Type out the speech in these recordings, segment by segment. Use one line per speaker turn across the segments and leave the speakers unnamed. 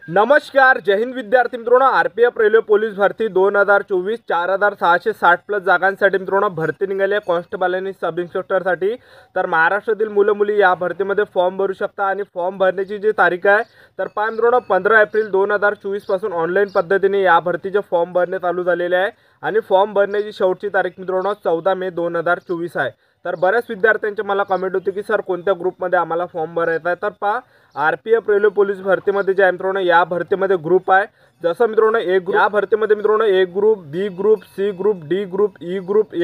नमस्कार, जय हिंद विद्यार्थी मित्रांनो। आरपीएफ रेल्वे पोलीस भरती 2024 4660 प्लस जागांसाठी मित्रांनो भरती निघाली आहे कॉन्स्टेबल आणि सब इन्स्पेक्टरसाठी। तर महाराष्ट्रातील मुलं मुली या भरतीमध्ये फॉर्म भरू शकता आणि फॉर्म भरण्याची जी तारीख आहे तर पहा मित्रांनो 15 एप्रिल 2024 पासून ऑनलाईन पद्धतीने या भरतीचे फॉर्म भरणे चालू झालेले आहे आणि फॉर्म भरण्याची शेवटची तारीख मित्रांनो 14 मे 2024 आहे। तर बऱ्याच विद्यार्थ्यांचे मला कमेंट होते की सर कोणत्या ग्रुपमध्ये आम्हाला फॉर्म भरायचा आहे। तर पहा आरपीएफ रेल्वे पोलीस भरतीमध्ये जे आहे मित्रांनो या भरतीमध्ये ग्रुप आहे। जसं मित्रांनो या भरतीमध्ये मित्रांनो A group, B group, C group, D group, E group,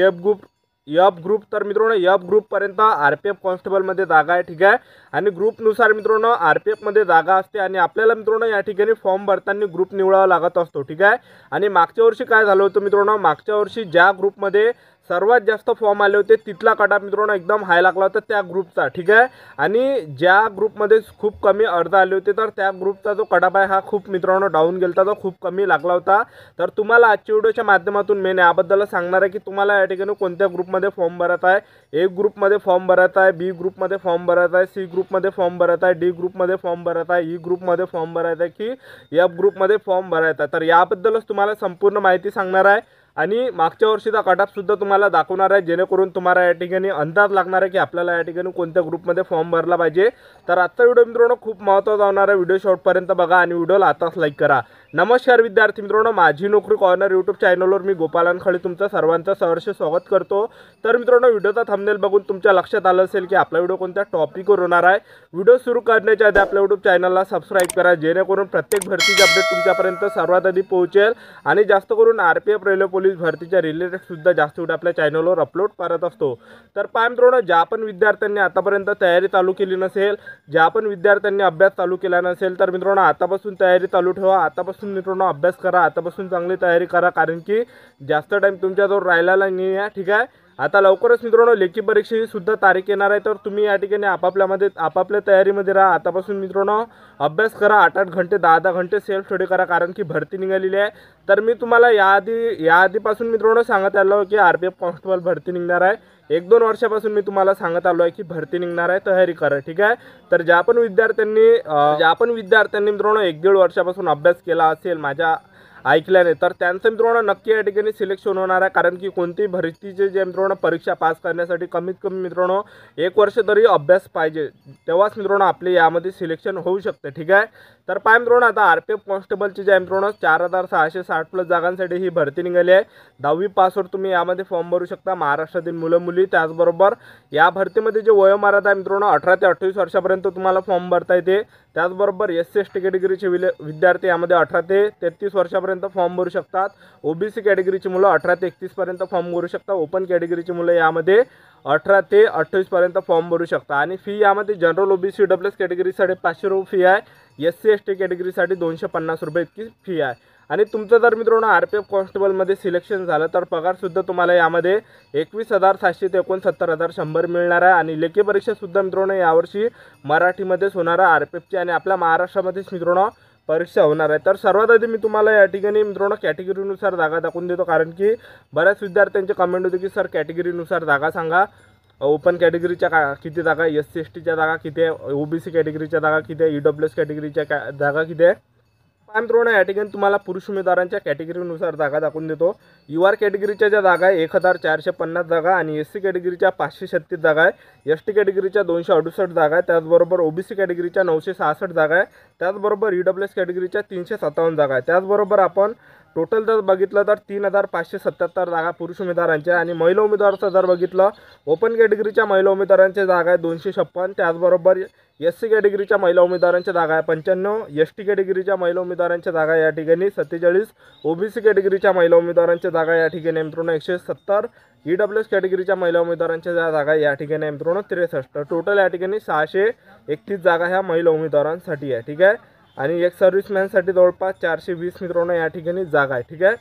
F group. तर मित्रांनो एफ ग्रुप पर्यंत आरपीएफ कॉन्स्टेबल मध्ये जागा आहे, ठीक आहे। आणि ग्रुपनुसार मित्रांनो आरपीएफ मध्ये जागा असते आणि आपल्याला मित्रांनो या ठिकाणी फॉर्म भरताना ग्रुप निवडावा लागत असतो, ठीक आहे। आणि मागच्या वर्षी काय झालं होतं मित्रांनो, मागच्या वर्षी ज्या ग्रुपमध्ये सर्वात जास्त फॉर्म आले होते तिथला कटऑफ मित्रांनो एकदम हाय लागला होता त्या ग्रुपचा, ठीक आहे। आणि ज्या ग्रुपमध्ये खूप कमी अर्ज आले होते तर त्या ग्रुपचा जो कटऑफ आहे हा खूप मित्रांनो डाऊन गेलता, तो खूप कमी लागला होता। तर तुम्हाला आजच्या व्हिडिओच्या माध्यमातून मी याबद्दल सांगणार आहे की तुम्हाला या ठिकाणी कोणत्या ग्रुपमध्ये फॉर्म भरायचा आहे। ए ग्रुपमध्ये फॉर्म भरायचा आहे, बी ग्रुपमध्ये फॉर्म भरायचा आहे, सी ग्रुपमध्ये फॉर्म भरायचा आहे, डी ग्रुपमध्ये फॉर्म भरायचा आहे, ई ग्रुपमध्ये फॉर्म भरायचा आहे की एफ ग्रुपमध्ये फॉर्म भरायचा आहे। तर याबद्दलच तुम्हाला संपूर्ण माहिती सांगणार आहे आणि मागच्या वर्षीचा कटऑफ सुद्धा तुम्हाला दाखवणार आहे, जेणेकरून तुम्हाला या ठिकाणी अंदाज लागणार आहे की आपल्याला या ठिकाणी कोणत्या ग्रुपमध्ये फॉर्म भरला पाहिजे। तर आजचा व्हिडिओ मित्रांनो खूप महत्त्वाचा होणार आहे, व्हिडिओ शेवटपर्यंत बघा आणि व्हिडिओला आताच लाईक करा। नमस्कार विद्यार्थी मित्रांनो, माझी नोकरी कॉर्नर यूट्यूब चॅनलवर मी गोपालन खळे तुमचं सर्वांचं सहर्ष स्वागत करतो। तर मित्रांनो व्हिडिओचा थंबनेल बघून तुमच्या लक्षात आलं असेल की आपला व्हिडिओ कोणत्या टॉपिकवर होणार आहे। व्हिडिओ सुरू करण्याच्या आधी आपल्या यूट्यूब चॅनलला सबस्क्राइब करा, जेणेकरून प्रत्येक भरतीचे अपडेट तुमच्यापर्यंत सर्वात आधी पोहोचेल आणि जास्त करून आरपीएफ रेल्वे पोलीस भरतीच्या रिलेटेड सुद्धा जास्त व्हिडिओ आपल्या चॅनलवर अपलोड करत असतो। तर पहा मित्रांनो, ज्या पण विद्यार्थ्यांनी आतापर्यंत तयारी चालू केली नसेल, ज्या पण विद्यार्थ्यांनी अभ्यास चालू केला नसेल तर मित्रांनो आतापासून तयारी चालू ठेवा, आतापासून मित्रांनो अभ्यास करा, आतापासून चांगली तयारी करा, कारण की जास्त टाइम तुमच्याजवळ राहिलेला नाही आहे, ठीक आहे। आता लवकरच मित्रांनो लेखी परीक्षेची सुद्धा तारीख येणार आहे, तर तुम्ही या ठिकाणी आपापल्या तयारीमध्ये राहा। आतापासून मित्रांनो अभ्यास करा, 8-8 घंटे 10-10 घंटे सेल्फ स्टडी करा, कारण की भरती निघालेली आहे। तर मी तुम्हाला याआधीपासून मित्रांनो सांगत आलो की आरपीएफ कॉन्स्टेबल भरती निघणार आहे, 1-2 वर्षापासून मी तुम्हाला सांगत आलो आहे की भरती निघणार आहे, तयारी करा, ठीक आहे। तर ज्या पण विद्यार्थ्यांनी मित्रांनो 1-1.5 वर्षापासून अभ्यास केला असेल माझ्या ऐकल्याने, तर त्यांचं मित्रांनो नक्की या ठिकाणी सिलेक्शन होणार आहे, कारण की कोणती भरतीचे जे मित्रांनो परीक्षा पास करण्यासाठी कमीत कमी मित्रांनो 1 वर्ष तरी अभ्यास पाहिजे, तेव्हाच मित्रांनो आपले यामध्ये सिलेक्शन होऊ शकते, ठीक आहे। तर पहा मित्रांनो आता आरपीएफ कॉन्स्टेबलची जे मित्रांनो 4660 प्लस जागांसाठी ही भरती निघाली आहे। 10वी पासवर तुम्ही यामध्ये फॉर्म भरू शकता, महाराष्ट्रातील मुलं मुली। त्याचबरोबर या भरतीमध्ये जे वयोमर्यादा आहे मित्रांनो 18 ते 28 वर्षापर्यंत तुम्हाला फॉर्म भरता येते। त्याचबरोबर SC/ST कॅटेगरीचे विद्यार्थी यामध्ये 18 ते 33 वर्षापर्यंत फॉर्म भरू शकतात। ओबीसी कॅटेगरीची मुलं 18 ते 31 पर्यंत फॉर्म भरू शकतात। ओपन कॅटेगरीची मुलं यामध्ये 18 ते 28 पर्यंत फॉर्म भरू शकता। आणि फी यामध्ये जनरल ओबीसी EWS कॅटेगरीसाठी 500 रुपये फी आहे, SC/ST कॅटेगरीसाठी 250 रुपये इतकी फी आहे। आणि तुमचं जर मित्रांनो आरपीएफ कॉन्स्टेबलमध्ये सिलेक्शन झालं तर पगारसुद्धा तुम्हाला यामध्ये 21,700 ते 69,100 मिळणार आहे। आणि लेखी परीक्षासुद्धा मित्रांनो यावर्षी मराठीमध्येच होणार आहे आरपीएफची, आणि आपल्या महाराष्ट्रामध्येच मित्रांनो परीक्षा होणार आहे। तर सर्वात आधी मी तुम्हाला या ठिकाणी मित्रांनो कॅटेगरीनुसार जागा दाखवून देतो, कारण की बऱ्याच विद्यार्थ्यांचे कमेंट होते की सर कॅटेगरीनुसार जागा सांगा, ओपन कॅटेगरीच्या किती जागा, SC/STच्या जागा किती आहे, ओबीसी कॅटेगरीच्या जागा किती आहे, EWS कॅटेगरीच्या जागा किती आहे। मित्रांनो या ठिकाणी तुम्हाला पुरुष उमेदवारांच्या कॅटेगरीनुसार जागा दाखवून देतो। UR कॅटेगरीच्या ज्या जागा आहे 1450 जागा, आणि SC कॅटेगरीच्या 536 जागा आहे, ST कॅटेगरीच्या 268 जागा आहे, त्याचबरोबर ओबीसी कॅटेगरीच्या 966 जागा आहे, त्याचबरोबर EWS कॅटेगरीच्या 357 जागा आहे। त्याचबरोबर आपण टोटल जर बघितलं तर 3577 जागा पुरुष उमेदवारांच्या, आणि महिला उमेदवाराचं जर बघितलं ओपन कॅटेगरीच्या महिला उमेदवारांच्या जागा आहे 256, त्याचबरोबर SC कॅटेगरीच्या महिला उमेदवारांच्या जागा आहे 95, ST कॅटेगरीच्या महिला उमेदवारांच्या जागा या ठिकाणी 47, ओबीसी कॅटेगरीच्या महिला उमेदवारांच्या जागा या ठिकाणी मित्रांनो 170, EWS कॅटेगरीच्या महिला उमेदवारांच्या जागा या ठिकाणी मित्रांनो 63। टोटल या ठिकाणी 631 जागा ह्या महिला उमेदवारांसाठी आहे, ठीक आहे। आणि एक सर्व्हिसमॅनसाठी जवळपास 420 मित्रांनो या ठिकाणी जागा आहे, ठीक आहे।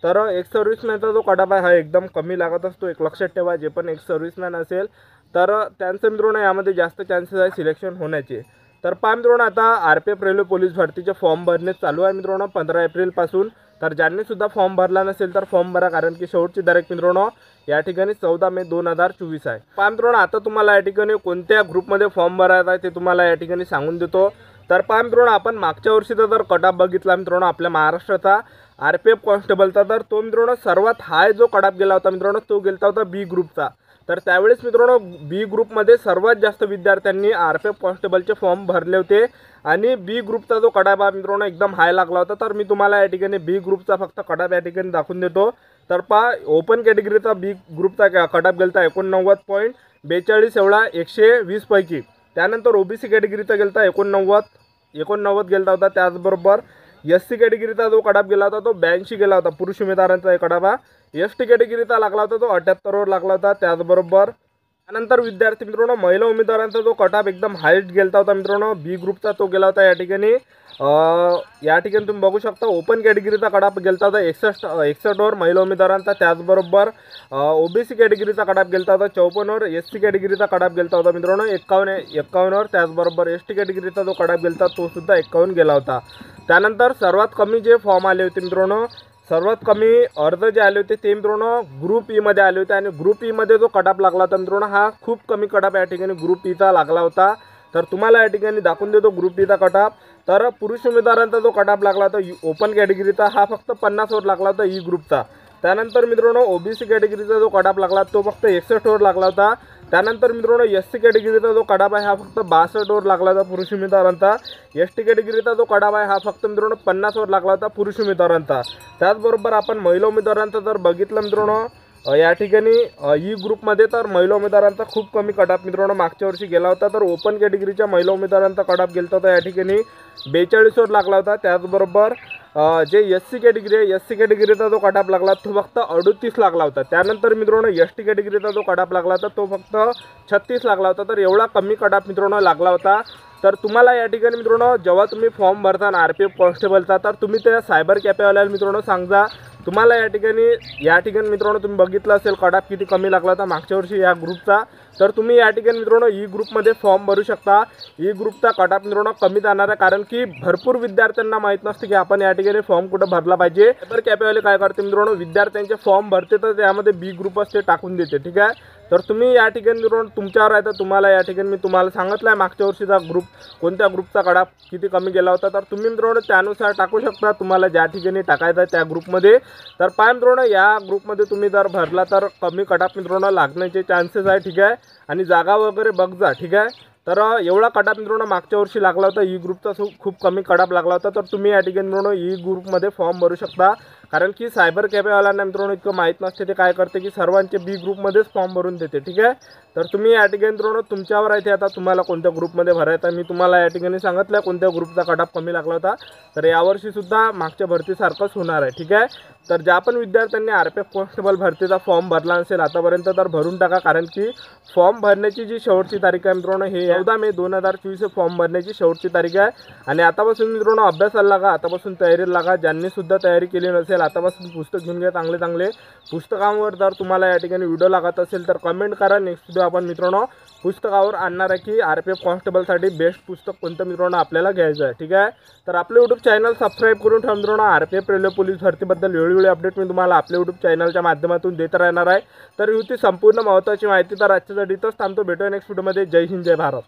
तर एक सर्व्हिसमॅनचा जो कटऑफ आहे हा एकदम कमी लागत असतो, एक लक्षात ठेवा, जे पण एक सर्व्हिसमॅन असेल तर त्यांचं मित्रांनो यामध्ये जास्त चान्सेस आहे सिलेक्शन होण्याचे। तर पहा मित्रांनो आता आरपीएफ रेल्वे पोलीस भरतीचे फॉर्म भरणे चालू आहे मित्रांनो 15 एप्रिलपासून। तर ज्यांनी सुद्धा फॉर्म भरला नसेल तर फॉर्म भरा, कारण की शेवटची तारीख मित्रांनो या ठिकाणी 14 मे 2024 आहे। पहा मित्रांनो आता तुम्हाला या ठिकाणी कोणत्या ग्रुपमध्ये फॉर्म भरायचा आहे ते तुम्हाला या ठिकाणी सांगून देतो। तर पहा मित्रांनो, आपण मागच्या वर्षीचा जर कटाप बघितला मित्रांनो आपल्या महाराष्ट्राचा RPF कॉन्स्टेबलचा, तर तो मित्रांनो सर्वात हाय जो कटाप गेला होता मित्रांनो तो गेला होता बी ग्रुपचा। तर त्यावेळेस मित्रांनो बी ग्रुपमध्ये सर्वात जास्त विद्यार्थ्यांनी RPF कॉन्स्टेबलचे फॉर्म भरले होते आणि बी ग्रुपचा जो कटाप मित्रांनो एकदम हाय लागला होता। तर मी तुम्हाला या ठिकाणी बी ग्रुपचा फक्त कटाप या ठिकाणी दाखवून देतो। तर पहा, ओपन कॅटेगरीचा बी ग्रुपचा कटाप गेलता 89.42 एवढा 120 पैकी। त्यानंतर ओबीसी कॅटेगरीचा गेलता 89 गेलता होता। त्याचबरोबर SC कॅटेगरीचा जो कटाप गेला होता तो 82 गेला होता, पुरुष उमेदवारांचा कटाप। ST कॅटेगरीचा लागला होता तो 78 वर लागला होता। त्याचबरोबर त्यानंतर विद्यार्थी मित्रांनो महिला उमेदवारांचा जो कटाप एकदम हाईट गेलता होता मित्रांनो बी ग्रुपचा तो गेला होता या ठिकाणी तुम्ही बघू शकता ओपन कॅटेगरीचा कटाप गेलता होता 61 वर महिला उमेदवारांचा। त्याचबरोबर ओबीसी कॅटेगरीचा कटाप गेलता होता 54 वर। SC कॅटेगरीचा कटाप गेलता होता मित्रांनो 51 वर। त्याचबरोबर ST कॅटेगरीचा जो कटाप गेलता तो सुद्धा 51 गेला होता। त्यानंतर सर्वात कमी जे फॉर्म आले होते मित्रांनो, सर्वात कमी अर्ज जे आले होते ते मित्रांनो ग्रुप ई मध्ये आले होते आणि ग्रुप ई मध्ये जो कटाप लागला होता मित्रांनो हा खूप कमी कटाप या ठिकाणी ग्रुप ईचा लागला होता। तर तुम्हाला या ठिकाणी दाखवून देतो ग्रुप ईचा कटाप। तर पुरुष उमेदवारांचा जो कटाप लागला होता ओपन कॅटेगरीचा हा फक्त 50 वर लागला होता ई ग्रुपचा। त्यानंतर मित्रांनो ओबीसी कॅटेगरीचा जो कटाप लागला तो फक्त 61 वर लागला होता। त्यानंतर मित्रांनो SC कॅटेगरीचा जो कटाप आहे हा फक्त 62 वर लागला होता पुरुष उमेदवारांचा। ST कॅटेगरीचा जो कटाप आहे हा फक्त मित्रांनो 50 वर लागला होता पुरुष उमेदवारांचा। त्याचबरोबर आपण महिला उमेदवारांचा जर बघितलं मित्रांनो या ठिकाणी ई ग्रुपमध्ये तर महिला उमेदवारांचा खूप कमी कटाप मित्रांनो मागच्या वर्षी गेला होता। तर ओपन कॅटेगरीच्या महिला उमेदवारांचा कटाप गेला होता या ठिकाणी 42 वर लागला होता। त्याचबरोबर जे SC कॅटेगरी आहे SC कॅटेगरीचा जो कटाप लागला तो फक्त 38 लागला होता। त्यानंतर मित्रांनो ST कॅटेगरीचा जो कटाप लागला होता तो फक्त 36 लागला होता। तर एवढा कमी कटाप मित्रांनो लागला होता। तर तुम्हाला या ठिकाणी मित्रांनो जेव्हा तुम्ही फॉर्म भरता RPF कॉन्स्टेबलचा तर तुम्ही त्या सायबर कॅफेवाल्याला मित्रांनो सांगा तुम्हाला या ठिकाणी मित्रांनो तुम्ही बघितलं असेल कटाप किती कमी लागला होता मागच्या वर्षी या ग्रुपचा। तर तुम्ही या ठिकाणी मित्रांनो ई ग्रुपमध्ये फॉर्म भरू शकता। ई ग्रुपचा कटाप मित्रांनो कमी जाणार आहे कारण की भरपूर विद्यार्थ्यांना माहीत नसते की आपण या ठिकाणी फॉर्म कुठं भरला पाहिजे। सायबर कॅफेवाले काय करते मित्रांनो विद्यार्थ्यांचे फॉर्म भरते तर त्यामध्ये बी ग्रुप असते टाकून देते, ठीक आहे। तर तुम्ही या ठिकाणी मित्रांनो तुमच्यावर आहे तर तुम्हाला या ठिकाणी मी तुम्हाला सांगितलं आहे मागच्या वर्षीचा ग्रुप कोणत्या ग्रुपचा कटाप किती कमी गेला होता। तर तुम्ही मित्रांनो त्यानुसार टाकू शकता तुम्हाला ज्या ठिकाणी टाकायचं आहे त्या ग्रुपमध्ये। तर पाय मित्रांनो या ग्रुपमध्ये तुम्ही जर भरला तर कमी कटाप मित्रांनो लागण्याचे चान्सेस आहे, ठीक आहे। आणि जागा वगैरे बघजा, ठीक आहे। तर एवढा कटाप मित्रांनो मागच्या वर्षी लागला होता ई ग्रुपचा खूप कमी कटाप लागला होता। तर तुम्ही या ठिकाणी मित्रांनो ई ग्रुपमध्ये फॉर्म भरू शकता कारण की सायबर कॅफेवाल्यांना मित्रांनो इतकं माहीत नसते ते काय करते की सर्वांचे बी ग्रुपमध्येच फॉर्म भरून देते, ठीक आहे। तर तुम्ही या ठिकाणी मित्रांनो तुमच्यावर आहे ते आता तुम्हाला कोणत्या ग्रुपमध्ये भरायचं। मी तुम्हाला या ठिकाणी सांगितलं कोणत्या ग्रुपचा कटाप कमी लागला होता। तर यावर्षी सुद्धा मागच्या भरतीसारखंच होणार आहे, ठीक आहे। तर ज्या पण विद्यार्थ्यांनी RPF कॉन्स्टेबल भरतीचा फॉर्म भरला असेल आतापर्यंत तर भरून टाका कारण की फॉर्म भरण्याची जी शेवटची तारीख आहे मित्रांनो हे 14 मे 2024 फॉर्म भरण्याची शेवटची तारीख आहे। आणि आतापासून मित्रांनो अभ्यासाला लागा, आतापासून तयारीला लागा। ज्यांनी सुद्धा तयारी केली नसेल आतापासून पुस्तक घेऊन घ्या चांगले पुस्तकांवर। जर तुम्हाला या ठिकाणी व्हिडिओ लागत असेल तर कमेंट करा, नेक्स्ट व्हिडिओ आपण मित्रांनो पुस्तकावर आणणार आहे की RPF कॉन्स्टेबलसाठी बेस्ट पुस्तक कोणतं मित्रांनो आपल्याला घ्यायचं आहे, ठीक आहे। तर आपले यूट्यूब चॅनल सबस्क्राईब करून ठेवा मित्रांनो। RPF रेल्वे पोलीस भरतीबद्दल वेळोवेळी अपडेट मी तुम्हाला आपल्या यूट्यूब चॅनलच्या माध्यमातून देत राहणार आहे। तर ही होती संपूर्ण महत्त्वाची माहिती। तर आजच्यासाठी इथंच थांबतो, भेटूया नेक्स्ट व्हिडिओमध्ये। जय हिंद, जय भारत।